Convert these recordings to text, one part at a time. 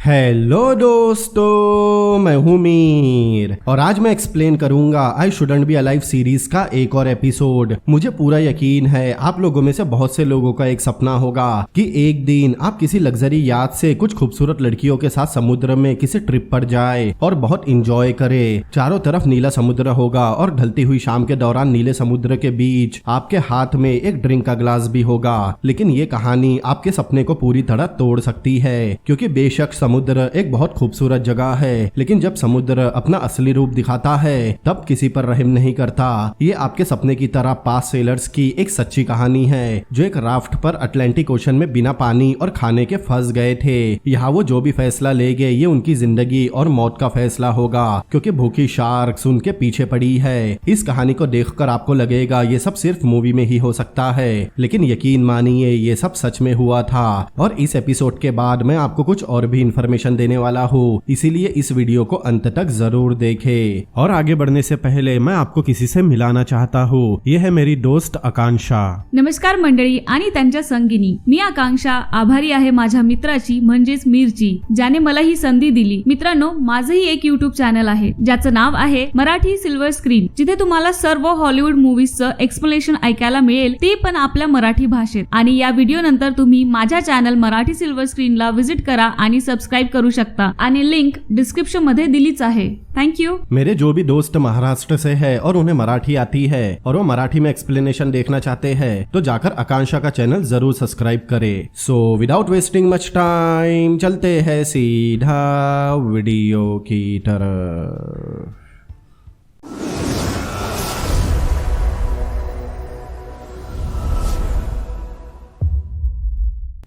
Hello दोस्तों, मैं हूं मीर और आज मैं एक्सप्लेन करूंगा I shouldn't be alive series का एक और एपिसोड। मुझे पूरा यकीन है आप लोगों में से बहुत से लोगों का एक सपना होगा कि एक दिन आप किसी लग्जरी याट से कुछ खूबसूरत लड़कियों के साथ समुद्र में किसी ट्रिप पर जाए और बहुत इंजॉय करे। चारों तरफ नीला समुद्र होगा और ढलती हुई शाम के दौरान नीले समुद्र के बीच आपके हाथ में एक ड्रिंक का ग्लास भी होगा। लेकिन ये कहानी आपके सपने को पूरी तरह तोड़ सकती है, क्योंकि बेशक समुद्र एक बहुत खूबसूरत जगह है, लेकिन जब समुद्र अपना असली रूप दिखाता है तब किसी पर रहम नहीं करता। ये आपके सपने की तरह पास सेलर्स की एक सच्ची कहानी है, जो एक राफ्ट पर अटलांटिक ओशन में बिना पानी और खाने के फंस गए थे। यहाँ वो जो भी फैसला ले गए ये उनकी जिंदगी और मौत का फैसला होगा, क्योंकि भूखी शार्क्स उनके पीछे पड़ी है। इस कहानी को देखकर आपको लगेगा ये सब सिर्फ मूवी में ही हो सकता है, लेकिन यकीन मानिए ये सब सच में हुआ था। और इस एपिसोड के बाद मैं आपको कुछ और भी इन्फॉर्मेशन देने वाला हूँ, इसीलिए इस वीडियो को अंत तक जरूर देखें। और आगे बढ़ने से पहले मैं आपको किसी से मिलाना चाहता हूँ। ये है मेरी दोस्त आकांक्षा। नमस्कार मंडळी आणि त्यांच्या संगिनी, मी आकांक्षा आभारी आहे माझ्या मित्राची म्हणजेच मीरची, ज्याने मला ही संधी दिली। मित्रांनो, माझंही एक युट्यूब चॅनल आहे ज्याचं नाव आहे मराठी सिल्वर स्क्रीन, जिथे तुम्हाला सर्व हॉलिवूड मूवीजचं एक्सप्लेनेशन ऐकायला मिळेल, ते पण आपल्या मराठी भाषेत। आणि या व्हिडिओ नंतर तुम्ही माझ्या चॅनल मराठी सिल्वर स्क्रीनला विजिट करा आणि सब्सक्राइब करू शकता, आणि लिंक डिस्क्रिप्शन मध्ये दिलीच आहे। Thank you. मेरे जो भी दोस्त महाराष्ट्र से है और उन्हें मराठी आती है और वो मराठी में एक्सप्लेनेशन देखना चाहते हैं तो जाकर आकांक्षा का चैनल जरूर सब्सक्राइब करें। So without wasting much time चलते हैं सीधा वीडियो की तरफ।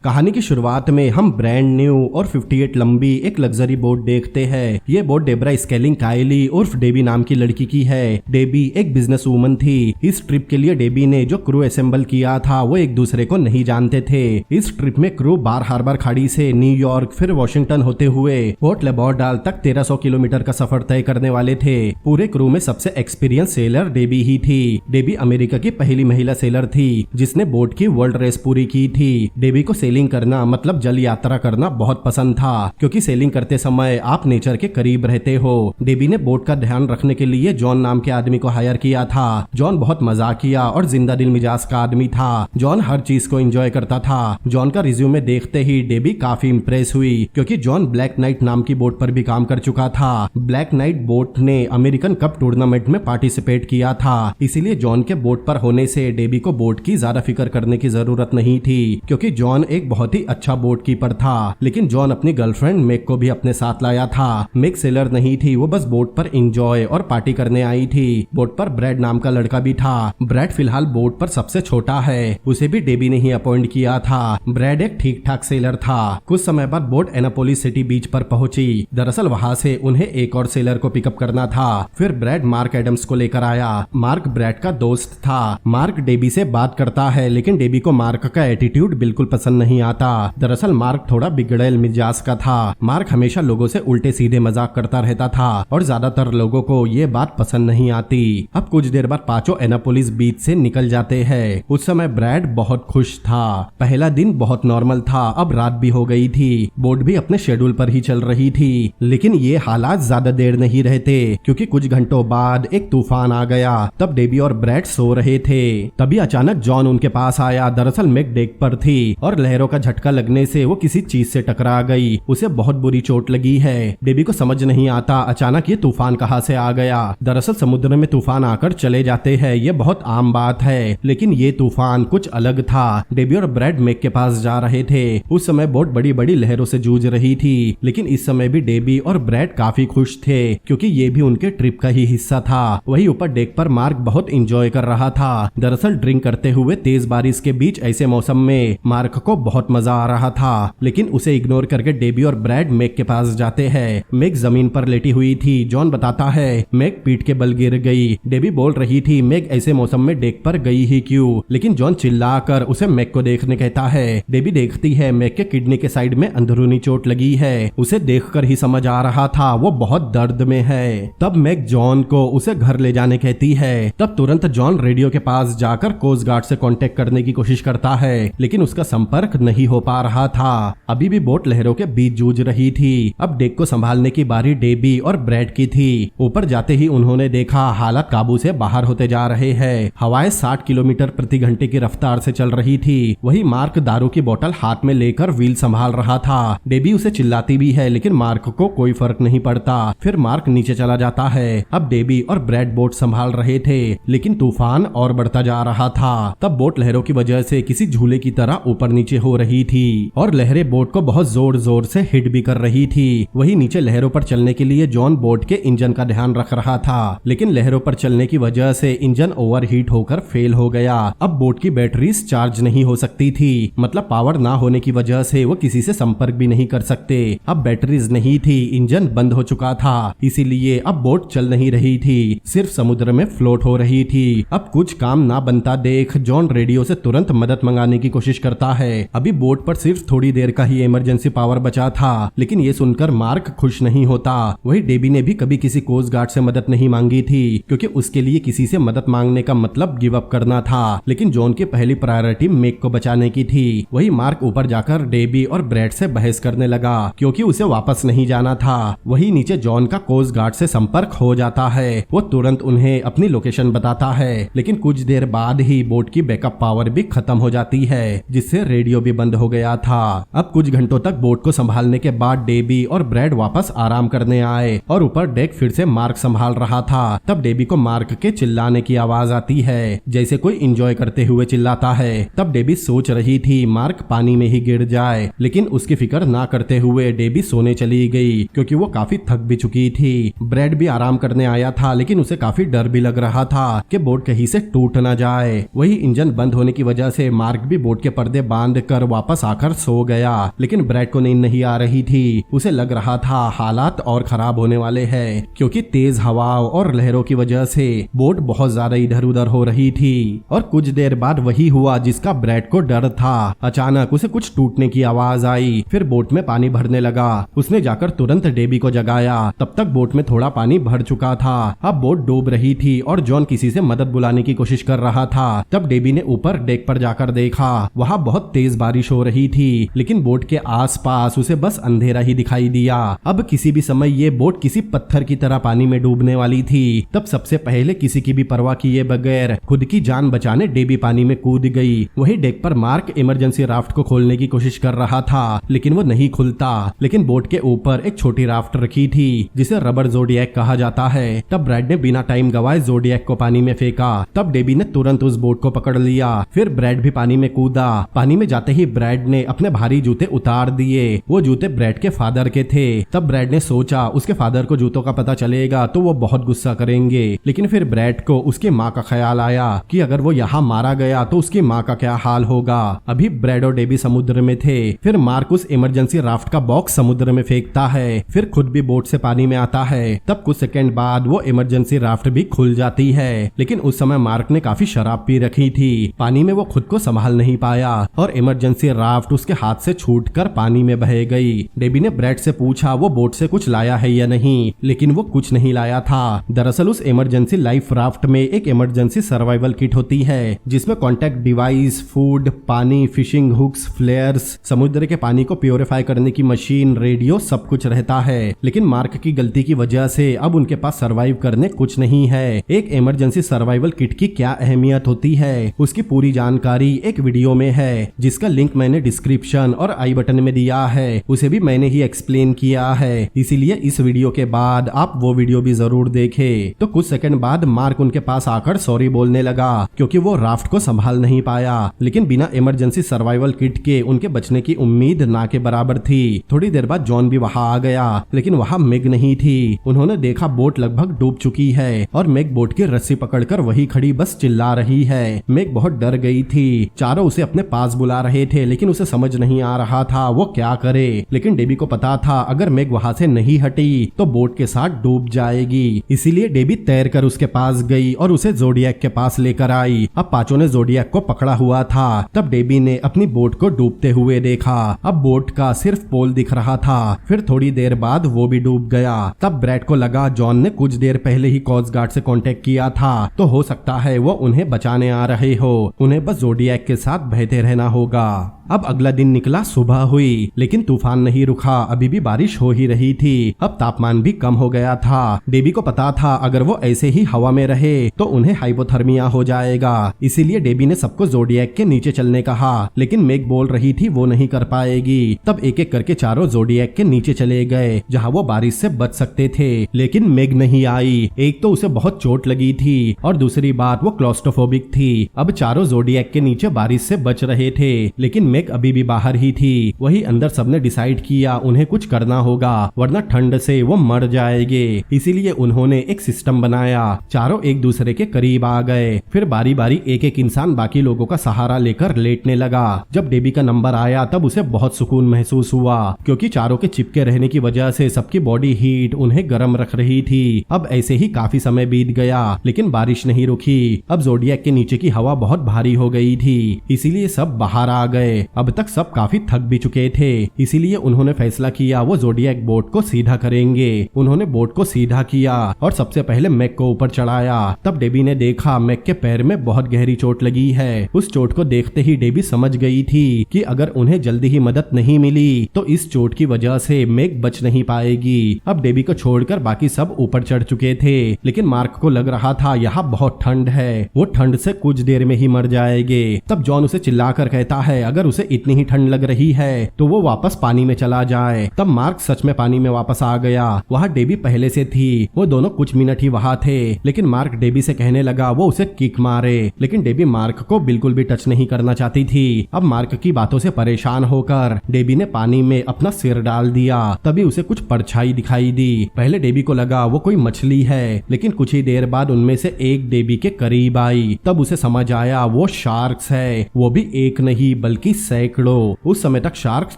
कहानी की शुरुआत में हम ब्रांड न्यू और 58 लंबी एक लग्जरी बोट देखते हैं। ये बोट डेब्रा स्केलिंग कायली उर्फ डेबी नाम की लड़की की है। डेबी एक बिजनेस वूमन थी। इस ट्रिप के लिए डेबी ने जो क्रू असेंबल किया था वो एक दूसरे को नहीं जानते थे। इस ट्रिप में क्रू बार हार्बर खाड़ी से न्यूयॉर्क फिर वॉशिंगटन होते हुए पोर्ट लेबॉर्डाल तक 1300 किलोमीटर का सफर तय करने वाले थे। पूरे क्रू में सबसे एक्सपीरियंस सेलर डेबी ही थी। डेबी अमेरिका की पहली महिला सेलर थी जिसने बोट की वर्ल्ड रेस पूरी की थी। डेबी को सेलिंग करना मतलब जल यात्रा करना बहुत पसंद था, क्योंकि सेलिंग करते समय आप नेचर के करीब रहते हो। डेबी ने बोट का ध्यान रखने के लिए जॉन नाम के आदमी को हायर किया था। जॉन बहुत मजाकिया और जिंदा दिल मिजाज का आदमी था। जॉन हर चीज को एंजॉय करता था। जॉन का रिज्यूमे देखते ही डेबी काफी इंप्रेस हुई, क्योंकि जॉन ब्लैक नाइट नाम की बोट पर भी काम कर चुका था। ब्लैक नाइट बोट ने अमेरिकन कप टूर्नामेंट में पार्टिसिपेट किया था, इसीलिए जॉन के बोट पर होने से डेबी को बोट की ज्यादा फिक्र करने की जरूरत नहीं थी, क्योंकि जॉन एक बहुत ही अच्छा बोट कीपर था। लेकिन जॉन अपनी गर्लफ्रेंड मेग को भी अपने साथ लाया था। मेग सेलर नहीं थी, वो बस बोट पर एंजॉय और पार्टी करने आई थी। बोट पर ब्रैड नाम का लड़का भी था। ब्रैड फिलहाल बोट पर सबसे छोटा है, उसे भी डेबी ने ही अपॉइंट किया था। ब्रैड एक ठीक ठाक सेलर था। कुछ समय बाद बोट एनापोलिस सिटी बीच पर पहुंची। दरअसल वहां से उन्हें एक और सेलर को पिकअप करना था। फिर ब्रैड मार्क एडम्स को लेकर आया। मार्क ब्रैड का दोस्त था। मार्क डेबी से बात करता है, लेकिन डेबी को मार्क का एटीट्यूड बिल्कुल पसंद नहीं आता। दरअसल मार्क थोड़ा बिगड़ैल मिजाज का था। मार्क हमेशा लोगों से उल्टे सीधे मजाक करता रहता था और ज्यादातर लोगों को ये बात पसंद नहीं आती। अब कुछ देर बाद पांचों एनापोलिस बीच से निकल जाते हैं। उस समय ब्रैड बहुत खुश था। पहला दिन बहुत नॉर्मल था। अब रात भी हो गई थी। बोट भी अपने शेड्यूल पर ही चल रही थी। लेकिन ये हालात ज्यादा देर नहीं रहते, क्योंकि कुछ घंटों बाद एक तूफान आ गया। तब डेबी और ब्रैड सो रहे थे। तभी अचानक जॉन उनके पास आया। दरअसल मेग डेक पर थी और लहरों का झटका लगने से वो किसी चीज से टकरा गई। उसे बहुत बुरी चोट लगी है। डेबी को समझ नहीं आता अचानक ये तूफान कहाँ से आ गया। दरअसल समुद्र में तूफान आकर चले जाते हैं, ये बहुत आम बात है, लेकिन ये तूफान कुछ अलग था। डेबी और ब्रैड मेग के पास जा रहे थे। उस समय बोट बड़ी बड़ी लहरों से जूझ रही थी, लेकिन इस समय भी डेबी और ब्रैड काफी खुश थे, क्योंकि ये भी उनके ट्रिप का ही हिस्सा था। वही ऊपर डेक पर मार्क बहुत इंजॉय कर रहा था। दरअसल ड्रिंक करते हुए तेज बारिश के बीच ऐसे मौसम में मार्क को बहुत मजा आ रहा था। लेकिन उसे इग्नोर करके डेबी और ब्रैड मेग के पास जाते हैं। मेग जमीन पर लेटी हुई थी। जॉन बताता है मेग पीठ के बल गिर गई। डेबी बोल रही थी मेग ऐसे मौसम में डेक पर गई ही क्यों, लेकिन जॉन चिल्लाकर उसे मेग को देखने कहता है। डेबी देखती है मेग के किडनी के साइड में अंदरूनी चोट लगी है। उसे देखकर ही समझ आ रहा था वो बहुत दर्द में है। तब मेग जॉन को उसे घर ले जाने कहती है। तब तुरंत जॉन रेडियो के पास जाकर कोस्ट गार्ड से कांटेक्ट करने की कोशिश करता है, लेकिन उसका संपर्क नहीं हो पा रहा था। अभी भी बोट लहरों के बीच जूझ रही थी। अब डेक को संभालने की बारी डेबी और ब्रैड की थी। ऊपर जाते ही उन्होंने देखा हालात काबू से बाहर होते जा रहे हैं। हवाएं 60 किलोमीटर प्रति घंटे की रफ्तार से चल रही थी। वही मार्क दारू की बोतल हाथ में लेकर व्हील संभाल रहा था। डेबी उसे चिल्लाती भी है लेकिन मार्क को कोई फर्क नहीं पड़ता। फिर मार्क नीचे चला जाता है। अब डेबी और ब्रैड बोट संभाल रहे थे लेकिन तूफान और बढ़ता जा रहा था। तब बोट लहरों की वजह से किसी झूले की तरह ऊपर नीचे हो रही थी और लहरें बोट को बहुत जोर जोर से हिट भी कर रही थी। वही नीचे लहरों पर चलने के लिए जॉन बोट के इंजन का ध्यान रख रहा था लेकिन लहरों पर चलने की वजह से इंजन ओवरहीट होकर फेल हो गया। अब बोट की बैटरीज चार्ज नहीं हो सकती थी, मतलब पावर ना होने की वजह से वो किसी से संपर्क भी नहीं कर सकते। अब बैटरीज नहीं थी, इंजन बंद हो चुका था, इसीलिए अब बोट चल नहीं रही थी, सिर्फ समुद्र में फ्लोट हो रही थी। अब कुछ काम ना बनता देख जॉन रेडियो से तुरंत मदद मंगाने की कोशिश करता है। अभी बोट पर सिर्फ थोड़ी देर का ही इमरजेंसी पावर बचा था लेकिन ये सुनकर मार्क खुश नहीं होता। वही डेबी ने भी कभी किसी कोस्ट गार्ड से मदद नहीं मांगी थी क्योंकि उसके लिए किसी से मदद मांगने का मतलब गिव अप करना था। लेकिन जॉन की पहली प्रायोरिटी मेग को बचाने की थी। वही मार्क ऊपर जाकर डेबी और ब्रैड से बहस करने लगा क्योंकि उसे वापस नहीं जाना था। वही नीचे जॉन का कोस्ट गार्ड से संपर्क हो जाता है। वो तुरंत उन्हें अपनी लोकेशन बताता है लेकिन कुछ देर बाद ही बोट की बैकअप पावर भी खत्म हो जाती है जिससे रेडियो भी बंद हो गया था। अब कुछ घंटों तक बोट को संभालने के बाद डेबी और ब्रैड वापस आराम करने आए और ऊपर डेक फिर से मार्क संभाल रहा था। तब डेबी को मार्क के चिल्लाने की आवाज आती है जैसे कोई एंजॉय करते हुए चिल्लाता है। तब डेबी सोच रही थी मार्क पानी में ही गिर जाए लेकिन उसकी फिक्र ना करते हुए डेबी सोने चली गई क्योंकि वो काफी थक भी चुकी थी। ब्रैड भी आराम करने आया था लेकिन उसे काफी डर भी लग रहा था कि बोट कहीं से टूट ना जाए। वही इंजन बंद होने की वजह से मार्क भी बोट के पर्दे बांध कर वापस आकर सो गया लेकिन ब्रैड को नींद नहीं आ रही थी। उसे लग रहा था हालात और खराब होने वाले हैं क्योंकि तेज हवाओं और लहरों की वजह से बोट बहुत ज्यादा इधर उधर हो रही थी। और कुछ देर बाद वही हुआ जिसका ब्रैड को डर था। अचानक उसे कुछ टूटने की आवाज आई, फिर बोट में पानी भरने लगा। उसने जाकर तुरंत डेबी को जगाया। तब तक बोट में थोड़ा पानी भर चुका था। अब बोट डूब रही थी और जॉन किसी से मदद बुलाने की कोशिश कर रहा था। तब डेबी ने ऊपर डेक पर जाकर देखा, वहाँ बहुत तेज बारिश हो रही थी लेकिन बोट के आसपास उसे बस अंधेरा ही दिखाई दिया। अब किसी भी समय ये बोट किसी पत्थर की तरह पानी में डूबने वाली थी। तब सबसे पहले किसी की भी परवाह किए बगैर खुद की जान बचाने डेबी पानी में कूद गई। वही डेक पर मार्क इमरजेंसी राफ्ट को खोलने की कोशिश कर रहा था लेकिन वो नहीं खुलता। लेकिन बोट के ऊपर एक छोटी राफ्ट रखी थी जिसे रबर जोडियक कहा जाता है। तब ब्रैड ने बिना टाइम गवाए जोडियक को पानी में फेंका। तब डेबी ने तुरंत उस बोट को पकड़ लिया। फिर ब्रैड भी पानी में कूदा। पानी में जाते ही ब्रैड ने अपने भारी जूते उतार दिए। वो जूते ब्रैड के फादर के थे। तब ब्रैड ने सोचा उसके फादर को जूतों का पता चलेगा तो वो बहुत गुस्सा करेंगे। लेकिन फिर ब्रैड को उसकी माँ का ख्याल आया कि अगर वो यहाँ मारा गया तो उसकी माँ का क्या हाल होगा। अभी ब्रैड और डेबी समुद्र में थे। फिर मार्क उस इमरजेंसी राफ्ट का बॉक्स समुद्र में फेंकता है। फिर खुद भी बोट से पानी में आता है। तब कुछ सेकंड बाद वो इमरजेंसी राफ्ट भी खुल जाती है। लेकिन उस समय मार्क ने काफी शराब पी रखी थी। पानी में वो खुद को संभाल नहीं पाया और इमरजेंसी राफ्ट उसके हाथ से छूटकर पानी में बह गई। डेबी ने ब्रैड से पूछा वो बोट से कुछ लाया है या नहीं, लेकिन वो कुछ नहीं लाया था। दरअसल उस इमरजेंसी लाइफ राफ्ट में एक इमरजेंसी सर्वाइवल किट होती है जिसमें कॉन्टैक्ट डिवाइस, फूड, पानी, फिशिंग हुक्स, फ्लेयर्स, समुद्र के पानी को प्योरीफाई करने की मशीन, रेडियो, सब कुछ रहता है। लेकिन मार्क की गलती की वजह से अब उनके पास सर्वाइव करने कुछ नहीं है। एक इमरजेंसी सर्वाइवल किट की क्या अहमियत होती है उसकी पूरी जानकारी एक वीडियो में है जिसका लिंक मैंने डिस्क्रिप्शन और आई बटन में दिया है। उसे भी मैंने ही एक्सप्लेन किया है, इसीलिए इस वीडियो के बाद आप वो वीडियो भी जरूर देखें। तो कुछ सेकंड बाद मार्क उनके पास आकर सॉरी बोलने लगा क्योंकि वो राफ्ट को संभाल नहीं पाया। लेकिन बिना इमरजेंसी सर्वाइवल किट के उनके बचने की उम्मीद ना के बराबर थी। थोड़ी देर बाद जॉन भी वहां आ गया लेकिन वहां मेग नहीं थी। उन्होंने देखा बोट लगभग डूब चुकी है और मेग बोट की रस्सी पकड़कर वही खड़ी बस चिल्ला रही है। मेग बहुत डर गई थी। चारों उसे अपने पास बुला रहे थे लेकिन उसे समझ नहीं आ रहा था वो क्या करे। लेकिन डेबी को पता था अगर मेग वहां से नहीं हटी तो बोट के साथ डूब जाएगी। इसीलिए डेबी तैर कर उसके पास गई और उसे जोडियक के पास लेकर आई। अब पांचों ने जोडियक को पकड़ा हुआ था। तब डेबी ने अपनी बोट को डूबते हुए देखा। अब बोट का सिर्फ पोल दिख रहा था। फिर थोड़ी देर बाद वो भी डूब गया। तब ब्रैड को लगा जॉन ने कुछ देर पहले ही कोस्ट गार्ड से कांटेक्ट किया था तो हो सकता है वो उन्हें बचाने आ रहे हो। उन्हें बस जोडियक के साथ बहते रहना होगा। अब अगला दिन निकला, सुबह हुई, लेकिन तूफान नहीं रुका। अभी भी बारिश हो ही रही थी। अब तापमान भी कम हो गया था। डेबी को पता था अगर वो ऐसे ही हवा में रहे तो उन्हें हाइपोथर्मिया हो जाएगा। इसीलिए डेबी ने सबको जोडियक के नीचे चलने कहा, लेकिन मेग बोल रही थी वो नहीं कर पाएगी। तब एक एक करके चारों जोडियक के नीचे चले गए जहाँ वो बारिश से बच सकते थे, लेकिन मेग नहीं आई। एक तो उसे बहुत चोट लगी थी और दूसरी बात वो क्लॉस्ट्रोफोबिक थी। अब चारों जोडियक के नीचे बारिश से बच रहे थे, लेकिन मेग अभी भी बाहर ही थी। वही अंदर सबने डिसाइड किया उन्हें कुछ करना होगा, वरना ठंड से वो मर जाएंगे। इसीलिए उन्होंने एक सिस्टम बनाया। चारों एक दूसरे के करीब आ गए। फिर बारी बारी एक एक इंसान बाकी लोगों का सहारा लेकर लेटने लगा। जब डेबी का नंबर आया तब उसे बहुत सुकून महसूस हुआ, क्योंकि चारों के चिपके रहने की वजह से सबकी बॉडी हीट उन्हें गर्म रख रही थी। अब ऐसे ही काफी समय बीत गया, लेकिन बारिश नहीं रुकी। अब जोडियक के नीचे की हवा बहुत भारी हो गई थी, इसीलिए सब बाहर आ गए। अब तक सब काफी थक भी चुके थे, इसीलिए उन्होंने फैसला किया वो जोडियक बोट को सीधा करेंगे। उन्होंने बोट को सीधा किया और सबसे पहले मैक को ऊपर चढ़ाया। तब डेबी ने देखा मैक के पैर में बहुत गहरी चोट लगी है। उस चोट को देखते ही डेबी समझ गई थी कि अगर उन्हें जल्दी ही मदद नहीं मिली तो इस चोट की वजह से मैक बच नहीं पाएगी। अब डेबी को छोड़कर बाकी सब ऊपर चढ़ चुके थे, लेकिन मार्क को लग रहा था यहाँ बहुत ठंड है, वो ठंड से कुछ देर में ही मर जाएंगे। तब जॉन उसे चिल्लाकर कहता है अगर उसे इतनी ही ठंड लग रही है तो वो वापस पानी में चला जाए। तब मार्क सच में पानी में वापस आ गया। वहाँ डेबी पहले से थी। वो दोनों कुछ मिनट ही वहाँ थे, लेकिन मार्क डेबी से कहने लगा वो उसे किक मारे, लेकिन डेबी मार्क को बिल्कुल भी टच नहीं करना चाहती थी। अब मार्क की बातों से परेशान होकर डेबी ने पानी में अपना सिर डाल दिया। तभी उसे कुछ परछाई दिखाई दी। पहले डेबी को लगा वो कोई मछली है, लेकिन कुछ ही देर बाद उनमें से एक डेबी के करीब आई। तब उसे समझ आया वो शार्क्स है, वो भी एक नहीं बल्कि सैकड़ों। उस समय तक शार्क्स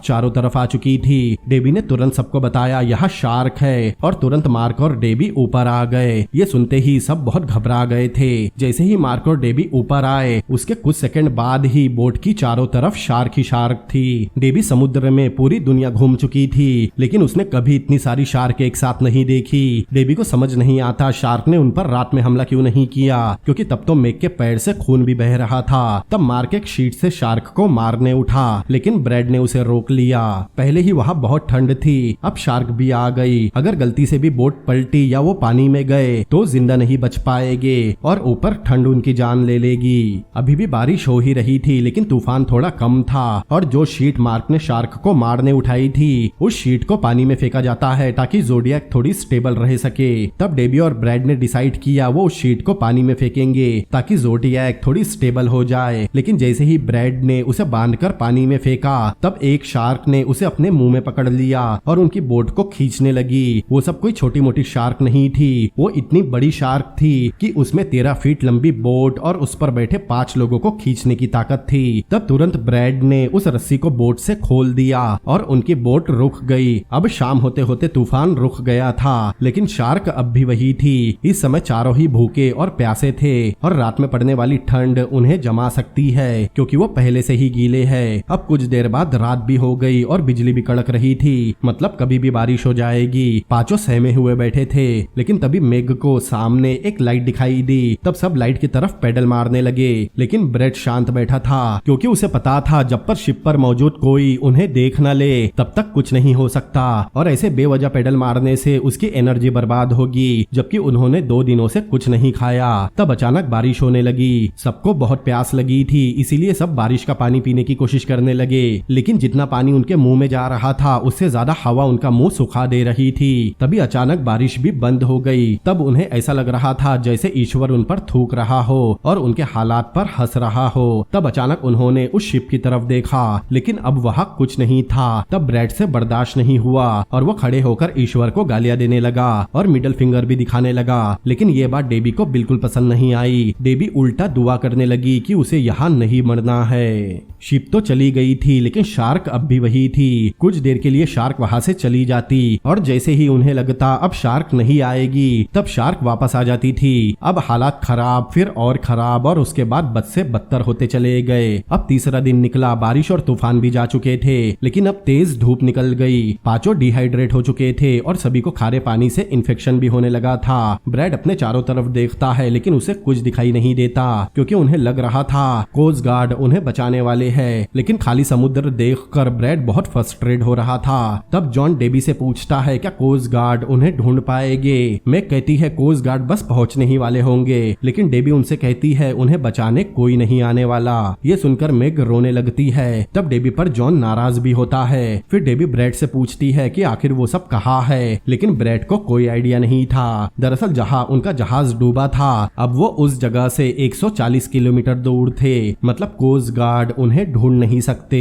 चारों तरफ आ चुकी थी। डेबी ने तुरंत सबको बताया यहाँ शार्क है, और तुरंत मार्क और डेबी ऊपर आ गए। ये सुनते ही सब बहुत घबरा गए थे। जैसे ही मार्क और डेबी ऊपर आए उसके कुछ सेकंड बाद ही बोट की चारों तरफ शार्क ही शार्क थी। डेबी समुद्र में पूरी दुनिया घूम चुकी थी, लेकिन उसने कभी इतनी सारी शार्क एक साथ नहीं देखी। डेबी को समझ नहीं आता शार्क ने उन पर रात में हमला क्यों नहीं किया, क्योंकि तब तो मेग के पैर से खून भी बह रहा था। तब मार्क एक शीट से शार्क को मारने उठा, लेकिन ब्रैड ने उसे रोक लिया। पहले ही वहाँ बहुत ठंड थी, अब शार्क भी आ गई। अगर गलती से भी बोट पलटी या वो पानी में गए तो जिंदा नहीं बच पाएंगे, और ऊपर ठंड उनकी जान ले लेगी। अभी भी बारिश हो ही रही थी, लेकिन तूफान थोड़ा कम था, और जो शीट मार्क ने शार्क को मारने उठाई थी उस शीट को पानी में फेंका जाता है ताकि जोडियक थोड़ी स्टेबल रह सके। तब डेबी और ब्रैड ने डिसाइड किया वो उस शीट को पानी में फेंकेंगे ताकि जोडियक थोड़ी स्टेबल हो जाए। लेकिन जैसे ही ब्रैड ने उसे बांधकर पानी में फेंका तब एक शार्क ने उसे अपने मुंह में पकड़ लिया और उनकी बोट को खींचने लगी। वो सब कोई छोटी मोटी शार्क नहीं थी, वो इतनी बड़ी शार्क थी कि उसमें 13 फीट लंबी बोट और उस पर बैठे 5 लोगों को खींचने की ताकत थी। तब तुरंत ब्रैड ने उस रस्सी को बोट से खोल दिया और उनकी बोट रुक गई। अब शाम होते होते तूफान रुक गया था, लेकिन शार्क अब भी वही थी। इस समय चारों ही भूखे और प्यासे थे, और रात में पड़ने वाली ठंड उन्हें जमा सकती है क्योंकि वो पहले से ही गीले हैं। अब कुछ देर बाद रात भी हो गई और बिजली भी कड़क रही थी, मतलब कभी भी बारिश हो जाएगी। पांचों सहमे हुए बैठे थे, लेकिन तभी मेग को सामने एक लाइट दिखाई दी। तब सब लाइट की तरफ पेडल मारने लगे, लेकिन ब्रेड शांत बैठा था क्योंकि उसे पता था जब पर शिप पर मौजूद कोई उन्हें देख न ले तब तक कुछ नहीं हो सकता, और ऐसे बेवजह पेडल मारने से उसकी एनर्जी बर्बाद होगी। जबकि उन्होंने 2 दिनों से कुछ नहीं खाया। तब अचानक बारिश होने लगी। सबको बहुत प्यास लगी थी, इसीलिए सब बारिश का पानी पीने की कोशिश करने लगे, लेकिन जितना पानी उनके मुंह में जा रहा था उससे ज्यादा हवा उनका मुंह सुखा दे रही थी। तभी अचानक बारिश भी बंद हो गई। तब उन्हें ऐसा लग रहा था जैसे ईश्वर उन पर थूक रहा हो और उनके हालात पर हंस रहा हो। तब अचानक उन्होंने उस शिप की तरफ देखा, लेकिन अब वहाँ कुछ नहीं था। तब ब्रैड से बर्दाश्त नहीं हुआ और वो खड़े होकर ईश्वर को गालियां देने लगा और मिडिल फिंगर भी दिखाने लगा। लेकिन ये बात डेबी को बिल्कुल पसंद नहीं आई। डेबी उल्टा दुआ करने लगी कि उसे यहाँ नहीं मरना है। शिप तो चली गई थी, लेकिन शार्क अब भी वही थी। कुछ देर के लिए शार्क वहाँ से चली जाती, और जैसे ही उन्हें लगता अब शार्क नहीं आएगी तब शार्क वापस आ जाती थी। अब हालात खराब, फिर और खराब, और उसके बाद बद से बदतर होते चले गए। अब तीसरा दिन निकला। बारिश और तूफान भी जा चुके थे, लेकिन अब तेज धूप निकल गई। पांचों डिहाइड्रेट हो चुके थे और सभी को खारे पानी से इन्फेक्शन भी होने लगा था। ब्रैड अपने चारों तरफ देखता है, लेकिन उसे कुछ दिखाई नहीं देता क्योंकि उन्हें लग रहा था कोस्ट गार्ड उन्हें बचाने वाली वाले हैं, लेकिन खाली समुद्र देखकर ब्रैड बहुत फ्रस्ट्रेट हो रहा था। तब जॉन डेबी से पूछता है क्या कोस्ट गार्ड उन्हें ढूंढ पाएंगे। मैग कहती है कोस्ट गार्ड बस पहुंचने ही वाले होंगे, लेकिन डेबी उनसे कहती है उन्हें बचाने कोई नहीं आने वाला। ये सुनकर मैग रोने लगती है। तब डेबी पर जॉन नाराज भी होता है। फिर डेबी ब्रैड से पूछती है कि आखिर वो सब कहाँ है, लेकिन ब्रैड को कोई आइडिया नहीं था। दरअसल जहाँ उनका जहाज डूबा था अब वो उस जगह से 140 किलोमीटर दूर थे, मतलब कोस्ट गार्ड उन्हें ढूंढ नहीं सकते।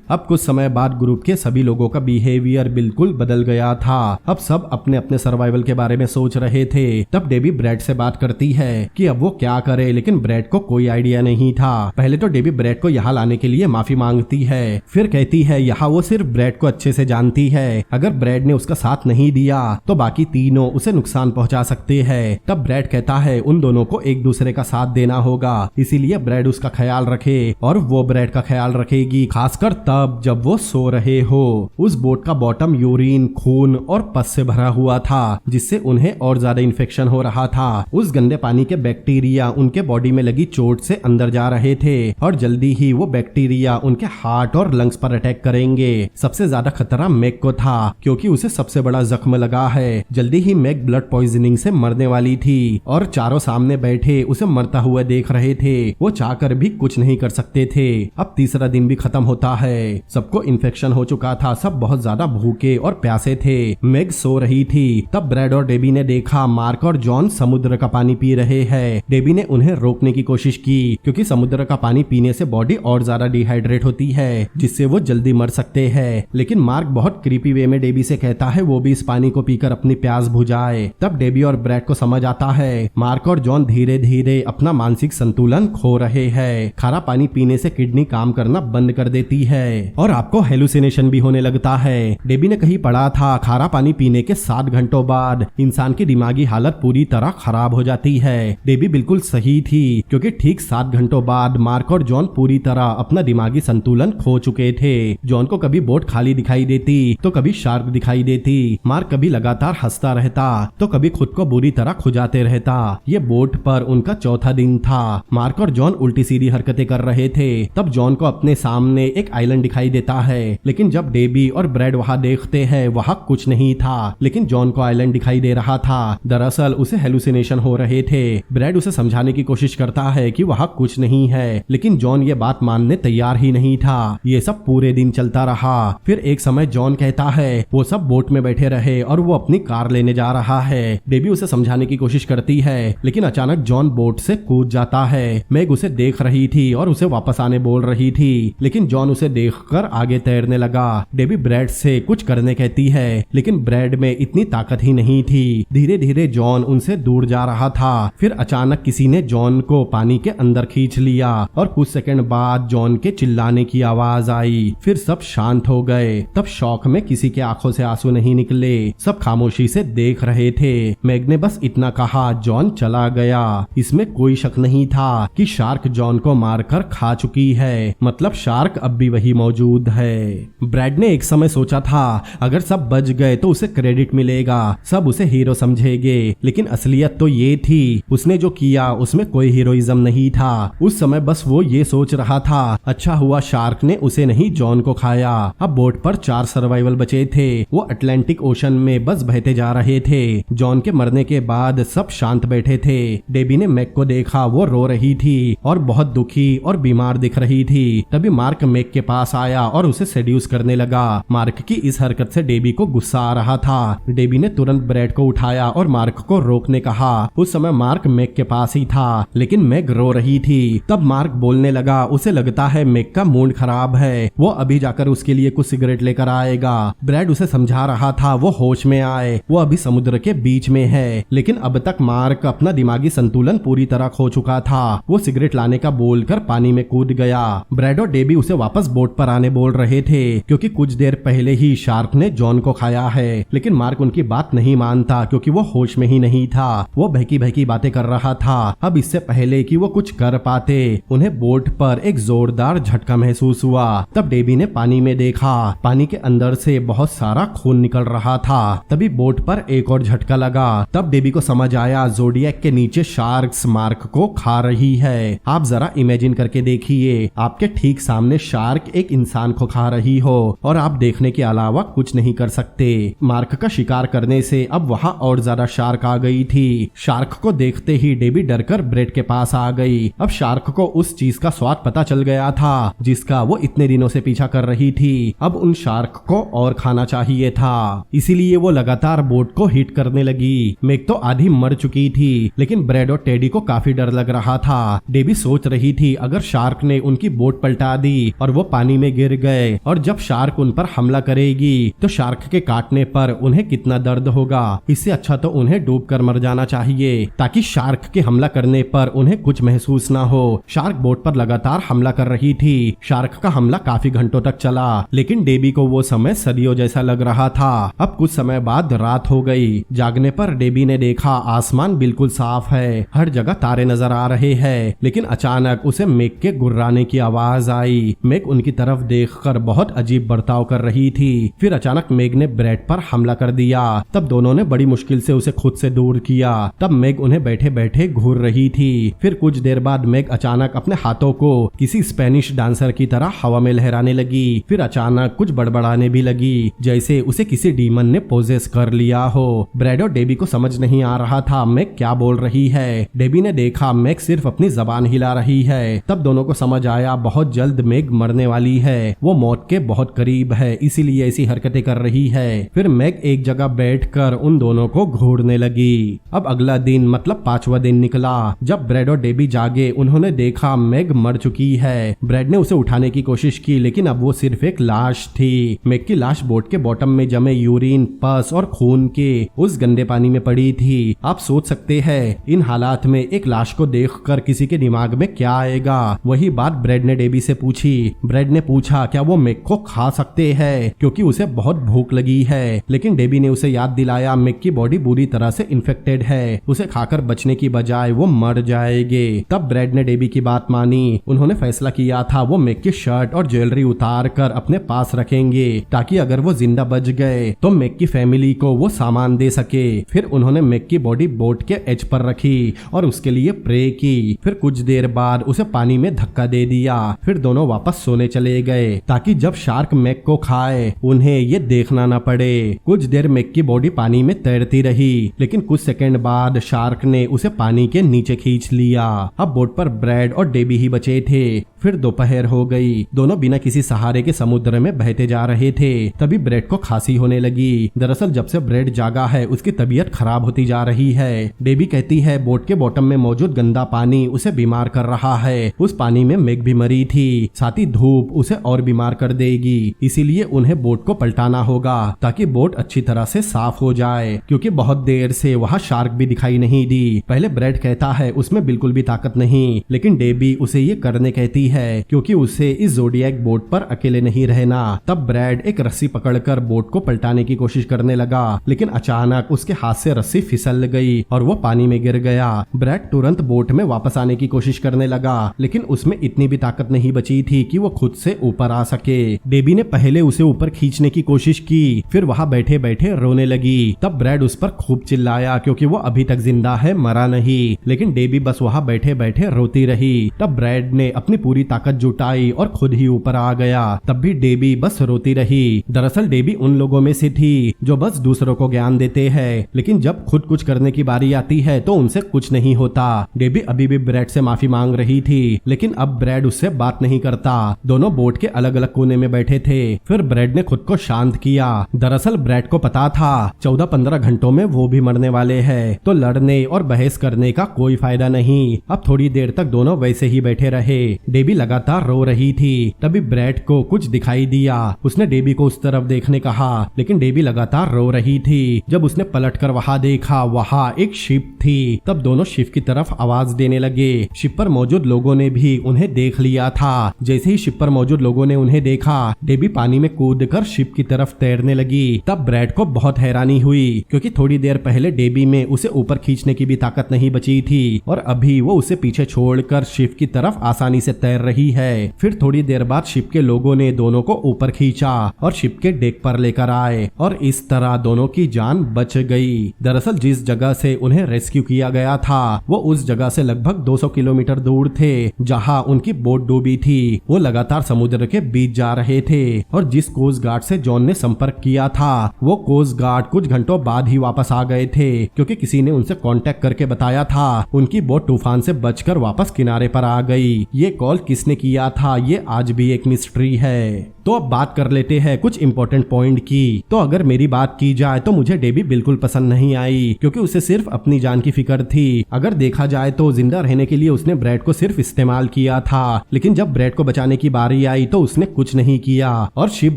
अब कुछ समय बाद ग्रुप के सभी लोगों का बिहेवियर बिल्कुल बदल गया था। अब सब अपने अपने सर्वाइवल के बारे में सोच रहे थे। तब डेबी ब्रैड से बात करती है कि अब वो क्या करे, लेकिन ब्रैड को कोई आइडिया नहीं था। पहले तो डेबी ब्रैड को यहाँ लाने के लिए माफी मांगती है, फिर कहती है यहाँ वो सिर्फ ब्रैड को अच्छे से जानती है, अगर ब्रैड ने उसका साथ नहीं दिया तो बाकी तीनों उसे नुकसान पहुंचा सकते हैं। तब ब्रैड कहता है उन दोनों को एक दूसरे का साथ देना होगा, इसीलिए ब्रैड उसका ख्याल रखे और वो ब्रैड का ख्याल रखेगी, खासकर तब जब वो सो रहे हो। उस बोट का बॉटम यूरिन, खून और पस से भरा हुआ था, जिससे उन्हें और ज्यादा इन्फेक्शन हो रहा था। उस गंदे पानी के बैक्टीरिया उनके बॉडी में लगी चोट से अंदर जा रहे थे और जल्दी ही वो बैक्टीरिया उनके हार्ट और लंग्स पर अटैक करेंगे। सबसे ज्यादा खतरा मैग को था, क्योंकि उसे सबसे बड़ा जख्म लगा है। जल्दी ही मैग ब्लड पॉइजनिंग से मरने वाली थी और चारों सामने बैठे उसे मरता हुआ देख रहे थे। वो चाहकर भी कुछ नहीं कर सकते थे। अब तीसरा दिन भी खत्म होता है। सबको इन्फेक्शन हो चुका था, सब बहुत ज्यादा भूखे और प्यासे थे। मैग सो रही थी। तब ब्रैड और डेबी ने देखा मार्क और जॉन समुद्र का पानी पी रहे हैं। डेबी ने उन्हें रोकने की कोशिश की, क्योंकि समुद्र का पानी पीने से बॉडी और ज्यादा डिहाइड्रेट होती है, जिससे वो जल्दी मर सकते हैं। लेकिन मार्क बहुत क्रीपी वे में डेबी से कहता है वो भी इस पानी को पीकर अपनी प्यास बुझाए। तब डेबी और ब्रैड को समझ आता है मार्क और जॉन धीरे धीरे अपना मानसिक संतुलन खो रहे हैं। खारा पानी पीने से किडनी काम करना बंद कर देती है और आपको हेलुसिनेशन भी होने लगता है। डेबी ने कहीं पढ़ा था खारा पानी पीने के 7 घंटों बाद इंसान की दिमागी हालत पूरी तरह खराब हो जाती है। डेबी बिल्कुल सही थी, क्योंकि ठीक 7 घंटों बाद मार्क और जॉन पूरी तरह अपना दिमागी संतुलन खो चुके थे। जॉन को कभी बोट खाली दिखाई देती तो कभी शार्क दिखाई देती। मार्क कभी लगातार हंसता रहता तो कभी खुद को बुरी तरह खुजाते रहता। ये बोट पर उनका चौथा दिन था। मार्क और जॉन उल्टी सीधी हरकतें कर रहे थे। तब जॉन को अपने सामने एक आइलैंड दिखाई देता है, लेकिन जब डेबी और ब्रैड वहां देखते हैं वहां कुछ नहीं था, लेकिन जॉन को आइलैंड दिखाई दे रहा था। दरअसल उसे हेलुसिनेशन हो रहे थे। ब्रैड उसे समझाने की कोशिश करता है कि वहां कुछ नहीं है, लेकिन जॉन ये बात मानने तैयार ही नहीं था। ये सब पूरे दिन चलता रहा। फिर एक समय जॉन कहता है वो सब बोट में बैठे रहे और वो अपनी कार लेने जा रहा है। डेबी उसे समझाने की कोशिश करती है, लेकिन अचानक जॉन बोट से कूद जाता है। मैग उसे देख रही थी और उसे वापस आने बोल रही थी, लेकिन जॉन उसे देखकर आगे तैरने लगा। डेबी ब्रैड से कुछ करने कहती है, लेकिन ब्रैड में इतनी ताकत ही नहीं थी। धीरे धीरे जॉन उनसे दूर जा रहा था। फिर अचानक किसी ने जॉन को पानी के अंदर खींच लिया और कुछ सेकंड बाद जॉन के चिल्लाने की आवाज आई। फिर सब शांत हो गए। तब शौक में किसी के आंखों से आंसू नहीं निकले, सब खामोशी से देख रहे थे। मैग ने बस इतना कहा, जॉन चला गया। इसमें कोई शक नहीं था कि शार्क जॉन को मारकर खा चुकी है, मतलब शार्क अब भी वही मौजूद है। ब्रैड ने एक समय सोचा था अगर सब बच गए तो उसे क्रेडिट मिलेगा, सब उसे हीरो समझेंगे, लेकिन असलियत तो ये थी उसने जो किया उसमें कोई हीरोइज्म नहीं था। उस समय बस वो ये सोच रहा था अच्छा हुआ शार्क ने उसे नहीं जॉन को खाया। अब बोट पर 4 सर्वाइवल बचे थे। वो अटलांटिक ओशन में बस बहते जा रहे थे। जॉन के मरने के बाद सब शांत बैठे थे। डेबी ने मैग को देखा, वो रो रही थी और बहुत दुखी और बीमार दिख रही थी। तभी मार्क मैग के पास आया और उसे सेड्यूस करने लगा। मार्क की इस हरकत से डेबी को गुस्सा आ रहा था। डेबी ने तुरंत ब्रैड को उठाया और मार्क को रोकने कहा। उस समय मार्क मैग के पास ही था, लेकिन मैग रो रही थी। तब मार्क बोलने लगा उसे लगता है मैग का मूड खराब है, वो अभी जाकर उसके लिए कुछ सिगरेट लेकर आएगा। ब्रैड उसे समझा रहा था वो होश में आए, वो अभी समुद्र के बीच में है। लेकिन अब तक मार्क अपना दिमागी संतुलन पूरी तरह खो चुका था। वो सिगरेट लाने का बोलकर पानी में कूद गया। ब्रैड और डेबी उसे वापस बोट पर आने बोल रहे थे, क्योंकि कुछ देर पहले ही शार्क ने जॉन को खाया है। लेकिन मार्क उनकी बात नहीं मानता, क्योंकि वो होश में ही नहीं था। वो बहकी बहकी बातें कर रहा था। अब इससे पहले कि वो कुछ कर पाते, उन्हें बोट पर एक जोरदार झटका महसूस हुआ। तब डेबी ने पानी में देखा, पानी के अंदर से बहुत सारा खून निकल रहा था। तभी बोट पर एक और झटका लगा। तब डेबी को समझ आया जोडियक के नीचे शार्क्स मार्क को खा रही है। आप जरा इमेजिन करके देखिए, आपके ठीक सामने शार्क एक इंसान को खा रही हो और आप देखने के अलावा कुछ नहीं कर सकते। मार्क का शिकार करने से अब वहां और ज्यादा शार्क आ गई थी। शार्क को देखते ही डेबी डरकर ब्रेड के पास आ गई। अब शार्क को उस चीज का स्वाद पता चल गया था जिसका वो इतने दिनों से पीछा कर रही थी। अब उन शार्क को और खाना चाहिए था, इसीलिए वो लगातार बोट को हिट करने लगी। मेग तो आधी मर चुकी थी, लेकिन ब्रेड और टेडी को काफी डर लग रहा था। डेबी सोच रही थी अगर शार्क ने उनकी बोट पलटा दी और वो पानी में गिर गए और जब शार्क उन पर हमला करेगी तो शार्क के काटने पर उन्हें कितना दर्द होगा। इससे अच्छा तो उन्हें डूबकर मर जाना चाहिए ताकि शार्क के हमला करने पर उन्हें कुछ महसूस ना हो। शार्क बोट पर लगातार हमला कर रही थी। शार्क का हमला काफी घंटों तक चला, लेकिन डेबी को वो समय सदियों जैसा लग रहा था। अब कुछ समय बाद रात हो गई। जागने पर डेबी ने देखा आसमान बिल्कुल साफ है, हर जगह तारे नजर आ रहे हैं। लेकिन अचानक उसे मेग के गुर्राने की आवाज आई। मेग उनकी तरफ देखकर बहुत अजीब बर्ताव कर रही थी। फिर अचानक मेग ने ब्रेड पर हमला कर दिया। तब दोनों ने बड़ी मुश्किल से उसे खुद से दूर किया। तब मेग उन्हें बैठे बैठे घूर रही थी। फिर कुछ देर बाद मेग अचानक अपने हाथों को किसी स्पेनिश डांसर की तरह हवा में लहराने लगी। फिर अचानक कुछ बड़बड़ाने भी लगी, जैसे उसे किसी डीमन ने पोजेस कर लिया हो। ब्रेड और डेबी को समझ नहीं आ रहा था मेग क्या बोल रही है। डेबी ने देखा मेग सिर्फ अपनी जबान हिला रही है। तब दोनों को समझ आया बहुत जल्द मेग मरने वाली है, वो मौत के बहुत करीब है, इसीलिए ऐसी हरकतें कर रही है। फिर मेग एक जगह बैठकर उन दोनों को घूरने लगी। अब अगला दिन मतलब 5वां दिन निकला। जब ब्रेड और डेबी जागे उन्होंने देखा मेग मर चुकी है। ब्रेड ने उसे उठाने की कोशिश की, लेकिन अब वो सिर्फ एक लाश थी। मेग की लाश बोट के बॉटम में जमे यूरिन, पस और खून के उस गंदे पानी में पड़ी थी। आप सोच सकते हैं इन हालात में एक लाश को देखकर किसी के दिमाग में क्या आएगा। वही बात ब्रेड ने डेबी से पूछी। ब्रेड ने पूछा क्या वो मेग को खा सकते हैं क्योंकि उसे बहुत भूख लगी है। लेकिन डेबी ने उसे याद दिलाया मेग की बॉडी बुरी तरह से इन्फेक्टेड है, उसे खाकर बचने की बजाय वो मर जाएंगे। तब ब्रेड ने डेबी की बात मानी। उन्होंने फैसला किया था वो मेग की शर्ट और ज्वेलरी उतार कर अपने पास रखेंगे ताकि अगर वो जिंदा बच गए तो मेग की फैमिली को वो सामान दे सके। फिर उन्होंने मेग की बॉडी बोट के एज पर रखी और उसके लिए प्रे की। फिर कुछ देर बाद उसे पानी में धक्का दे दिया। फिर दोनों वापस सोने चले गए ताकि जब शार्क मेग को खाए उन्हें ये देखना न पड़े। कुछ देर मेग की बॉडी पानी में तैरती रही, लेकिन कुछ सेकंड बाद शार्क ने उसे पानी के नीचे खींच लिया। अब बोट पर ब्रेड और डेबी ही बचे थे। फिर दोपहर हो गई। दोनों बिना किसी सहारे के समुद्र में बहते जा रहे थे। तभी ब्रेड को खांसी होने लगी। दरअसल जब से ब्रेड जागा है उसकी तबीयत खराब होती जा रही है। डेबी कहती है बोट के बॉटम में मौजूद गंदा पानी उसे बीमार कर रहा है। उस पानी में मेग भी मरी थी, साथ ही धूप उसे और बीमार कर देगी। इसीलिए उन्हें बोट को पलटाना होगा ताकि बोट अच्छी तरह से साफ हो जाए, क्योंकि बहुत देर से वहाँ शार्क भी दिखाई नहीं दी। पहले ब्रेड कहता है उसमें बिल्कुल भी ताकत नहीं, लेकिन डेबी उसे ये करने कहती है क्योंकि उसे इस ज़ोडिएक बोट पर अकेले नहीं रहना। तब ब्रेड एक रस्सी पकड़कर बोट को पलटाने की कोशिश करने लगा, लेकिन अचानक उसके हाथ से रस्सी फिसल गई और वो पानी में गिर गया। ब्रेड तुरंत बोट में वापस आने की कोशिश करने लगा, लेकिन उसमें इतनी भी ताकत नहीं बची थी कि वो खुद से ऊपर आ सके। डेबी ने पहले उसे ऊपर खींचने की कोशिश की, फिर वहाँ बैठे बैठे रोने लगी। तब ब्रेड उस पर खूब चिल्लाया क्योंकि वो अभी तक जिंदा है, मरा नहीं। लेकिन डेबी बस वहाँ बैठे बैठे रोती रही। तब ब्रेड ने अपनी पूरी ताकत जुटाई और खुद ही ऊपर आ गया। तब भी डेबी बस रोती रही। दरअसल डेबी उन लोगों में से थी जो बस दूसरों को ज्ञान देते हैं, लेकिन जब खुद कुछ करने की बारी आती है तो उनसे कुछ नहीं होता। डेबी अभी भी ब्रेड से माफी मांग रही थी, लेकिन अब ब्रेड उससे बात नहीं करता। दोनों बोट के अलग अलग कोने में बैठे थे। फिर ब्रेड ने खुद को शांत किया। दरअसल ब्रेड को पता था 14-15 घंटों में वो भी मरने वाले हैं, तो लड़ने और बहस करने का कोई फायदा नहीं। अब थोड़ी देर तक दोनों वैसे ही बैठे रहे। डेबी लगातार रो रही थी। तभी ब्रेड को कुछ दिखाई दिया। उसने डेबी को उस तरफ देखने कहा, लेकिन डेबी लगातार रो रही थी। जब उसने पलटकर वहां देखा, वहां एक शिप थी। तब दोनों शिप की तरफ आवाज देने लगे। शिप पर मौजूद लोगों ने भी उन्हें देख लिया था। जैसे ही शिप पर मौजूद लोगों ने उन्हें देखा, डेबी पानी में कूदकर शिप की तरफ तैरने लगी। तब ब्रेड को बहुत हैरानी हुई, क्योंकि थोड़ी देर पहले डेबी में उसे ऊपर खींचने की भी ताकत नहीं बची थी और अभी वो उसे पीछे छोड़कर शिप की तरफ आसानी से तैर रही है। फिर थोड़ी देर बाद शिप के लोगों ने दोनों को ऊपर खींचा और शिप के डेक पर लेकर आए और इस तरह दोनों की जान बच गई। दरअसल जिस जगह से उन्हें रेस्क्यू किया गया था वो उस जगह से लगभग 200 किलोमीटर दूर थे, जहां उनकी बोट डूबी थी। वो लगातार समुद्र के बीच जा रहे थे और जिस कोस्ट गार्ड से जॉन ने संपर्क किया था वो कोस्ट गार्ड कुछ घंटों बाद ही वापस आ गए थे, क्योंकि किसी ने उनसे कांटेक्ट करके बताया था उनकी बोट तूफान से बचकर वापस किनारे पर आ गई। ये कॉल किसने किया था ये आज भी एक मिस्ट्री है। तो अब बात कर लेते हैं कुछ इंपॉर्टेंट पॉइंट की। तो अगर मेरी बात की जाए तो मुझे डेबी बिल्कुल पसंद नहीं आई, क्योंकि उसे सिर्फ अपनी जान की फिक्र थी। अगर देखा जाए तो जिंदा रहने के लिए उसने ब्रैड को सिर्फ इस्तेमाल किया था, लेकिन जब ब्रैड को बचाने की बारी आई तो उसने कुछ नहीं किया और शिप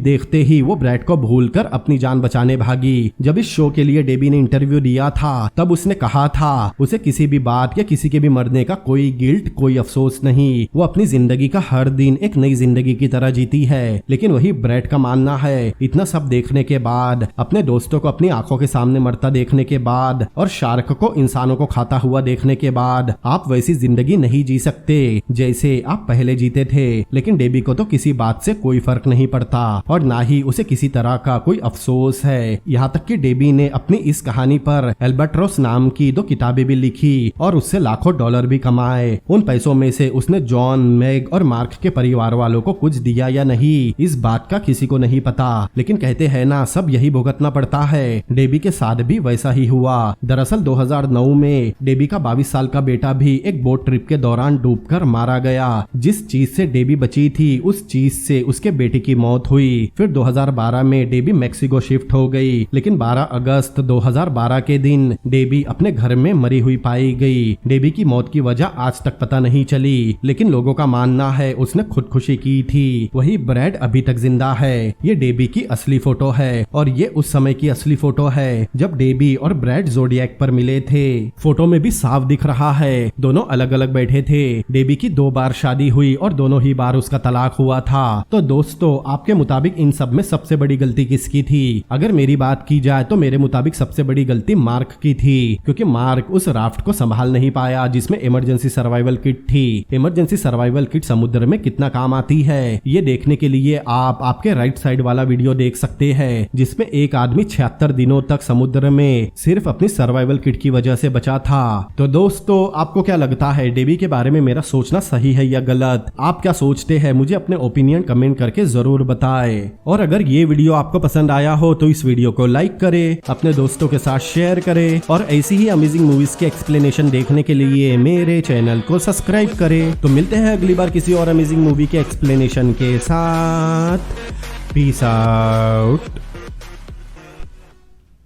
देखते ही वो ब्रैड को भूलकर अपनी जान बचाने भागी। जब इस शो के लिए डेबी ने इंटरव्यू दिया था तब उसने कहा था उसे किसी भी बात या किसी के भी मरने का कोई गिल्ट, कोई अफसोस नहीं। वो अपनी जिंदगी का हर दिन एक नई जिंदगी की तरह जीती है। लेकिन वही ब्रैड का मानना है इतना सब देखने के बाद, अपने दोस्तों को अपनी आंखों के सामने मरता देखने के बाद और शार्क को इंसानों को खाता हुआ देखने के बाद आप वैसी जिंदगी नहीं जी सकते जैसे आप पहले जीते थे। लेकिन डेबी को तो किसी बात से कोई फर्क नहीं पड़ता और ना ही उसे किसी तरह का कोई अफसोस है। यहाँ तक कि डेबी ने अपनी इस कहानी पर एल्बाट्रोस नाम की 2 किताबें भी लिखी और उससे लाखों डॉलर भी कमाए। उन पैसों में से उसने जॉन, मैग और मार्क के परिवार वालों को कुछ दिया या नहीं इस बात का किसी को नहीं पता, लेकिन कहते हैं ना सब यही भुगतना पड़ता है। डेबी के साथ भी वैसा ही हुआ। दरअसल 2009 में डेबी का 22 साल का बेटा भी एक बोट ट्रिप के दौरान डूबकर मारा गया। जिस चीज से डेबी बची थी उस चीज से उसके बेटे की मौत हुई। फिर 2012 में डेबी मेक्सिको शिफ्ट हो गई, लेकिन 12 अगस्त 2012 के दिन डेबी अपने घर में मरी हुई पाई गई। डेबी की मौत की वजह आज तक पता नहीं चली, लेकिन लोगों का मानना है उसने खुदकुशी की थी। वही ब्रैड अभी तक जिंदा है। ये डेबी की असली फोटो है और ये उस समय की असली फोटो है जब डेबी और ब्रैड ज़ोडिएक पर मिले थे। फोटो में भी साफ दिख रहा है दोनों अलग अलग बैठे थे। डेबी की 2 बार शादी हुई और दोनों ही बार उसका तलाक हुआ था। तो दोस्तों आपके मुताबिक इन सब में सबसे बड़ी गलती किसकी थी? अगर मेरी बात की जाए तो मेरे मुताबिक सबसे बड़ी गलती मार्क की थी, क्योंकि मार्क उस राफ्ट को संभाल नहीं पाया जिसमें इमरजेंसी सर्वाइवल किट थी। इमरजेंसी सर्वाइवल किट समुद्र में कितना काम आती है ये देखने के लिए आप आपके राइट साइड वाला वीडियो देख सकते हैं, जिसमें एक आदमी 76 दिनों तक समुद्र में सिर्फ अपनी सर्वाइवल किट की वजह से बचा था। तो दोस्तों आपको क्या लगता है डेबी के बारे में मेरा सोचना सही है या गलत? आप क्या सोचते हैं मुझे अपने ओपिनियन कमेंट करके जरूर बताएं। और अगर ये वीडियो आपको पसंद आया हो तो इस वीडियो को लाइक करें, अपने दोस्तों के साथ शेयर करें और ऐसी ही अमेजिंग मूवीज के एक्सप्लेनेशन देखने के लिए मेरे चैनल को सब्सक्राइब करें। तो मिलते हैं अगली बार किसी और अमेजिंग मूवी के एक्सप्लेनेशन के साथ। Peace out.